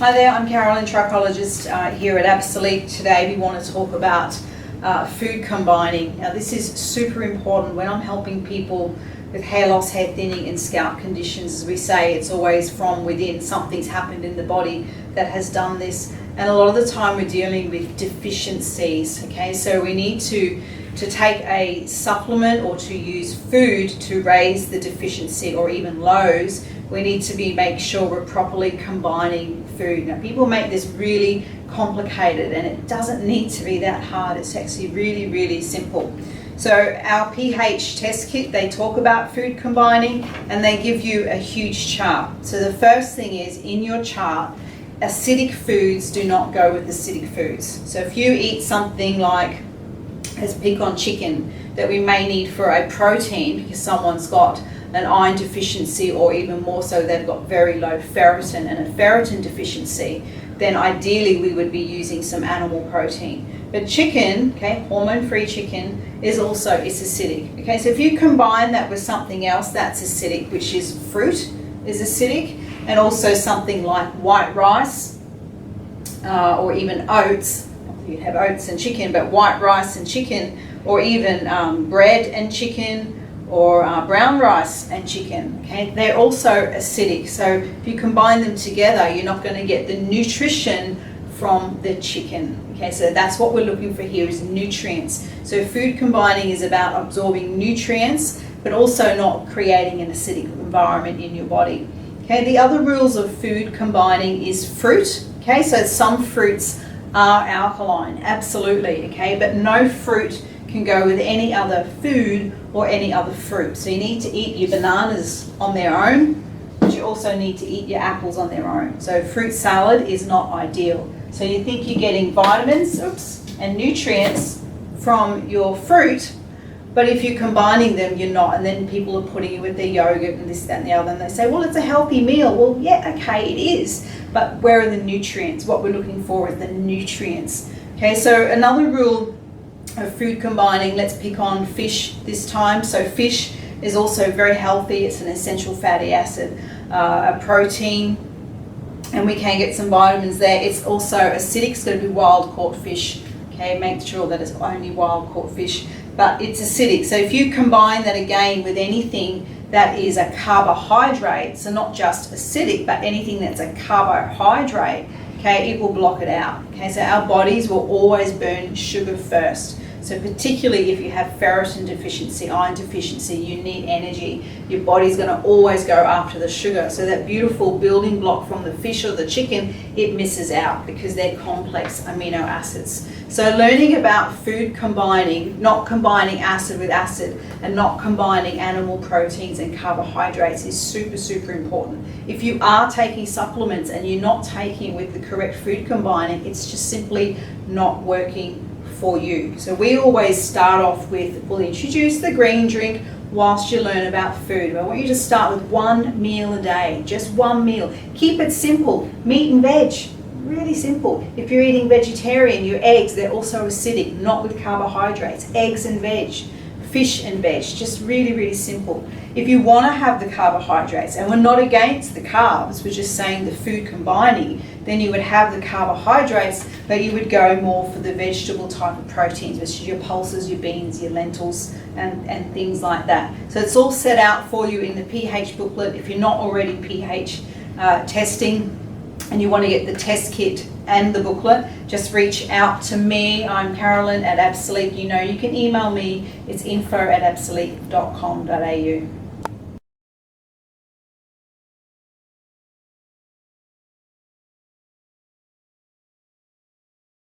Hi there, I'm Absolique Trichologist here at Absolique. Today we want to talk about food combining. Now this is super important when I'm helping people with hair loss, hair thinning and scalp conditions. As we say, it's always from within. Something's happened in the body that has done this, and a lot of the time we're dealing with deficiencies. Okay, so we need to take a supplement or to use food to raise the deficiency or even lows. We need to make sure we're properly combining food. Now people make this really complicated and it doesn't need to be that hard. It's actually really, really simple. So our pH test kit, they talk about food combining and they give you a huge chart. So the first thing is, in your chart, acidic foods do not go with acidic foods. So if you eat something like, let's pick on chicken, that we may need for a protein because someone's got an iron deficiency, or even more so they've got very low ferritin and a ferritin deficiency, then ideally we would be using some animal protein. But chicken, okay, hormone-free chicken is acidic. Okay, so if you combine that with something else that's acidic, which is fruit is acidic, and also something like white rice or even oats. You have oats and chicken, but white rice and chicken, or even bread and chicken, or brown rice and chicken, okay, they're also acidic. So if you combine them together, you're not going to get the nutrition from the chicken. Okay, so that's what we're looking for here, is nutrients. So food combining is about absorbing nutrients, but also not creating an acidic environment in your body. Okay, the other rules of food combining is fruit. Okay, so some fruits are alkaline, absolutely, okay, but no fruit can go with any other food or any other fruit. So you need to eat your bananas on their own, but you also need to eat your apples on their own. So fruit salad is not ideal. So you think you're getting vitamins and nutrients from your fruit, but if you're combining them, you're not. And then people are putting it with their yogurt and this, that and the other, and they say, well, it's a healthy meal. Well, yeah, okay, it is, but where are the nutrients? What we're looking for is the nutrients. Okay, so another rule of food combining, let's pick on fish this time. So fish is also very healthy. It's an essential fatty acid, a protein, and we can get some vitamins there. It's also acidic. It's going to be wild caught fish. Okay, make sure that it's only wild caught fish, but it's acidic. So if you combine that again with anything that is a carbohydrate, so not just acidic, but anything that's a carbohydrate, okay, it will block it out. Okay, so our bodies will always burn sugar first. So particularly if you have ferritin deficiency, iron deficiency, you need energy. Your body's going to always go after the sugar. So that beautiful building block from the fish or the chicken, it misses out because they're complex amino acids. So learning about food combining, not combining acid with acid, and not combining animal proteins and carbohydrates is super, super important. If you are taking supplements and you're not taking with the correct food combining, it's just simply not working for you. So we always start off with, we'll introduce the green drink whilst you learn about food. I want you to start with one meal a day, just one meal. Keep it simple, meat and veg, really simple. If you're eating vegetarian, your eggs, they're also acidic, not with carbohydrates. Eggs and veg, fish and veg, just really, really simple. If you want to have the carbohydrates, and we're not against the carbs, we're just saying the food combining, then you would have the carbohydrates, but you would go more for the vegetable type of proteins, which is your pulses, your beans, your lentils, and things like that. So it's all set out for you in the pH booklet. If you're not already pH testing and you want to get the test kit and the booklet, just reach out to me. I'm Carolyn at Absolique. You know, you can email me. It's info@absolique.com.au.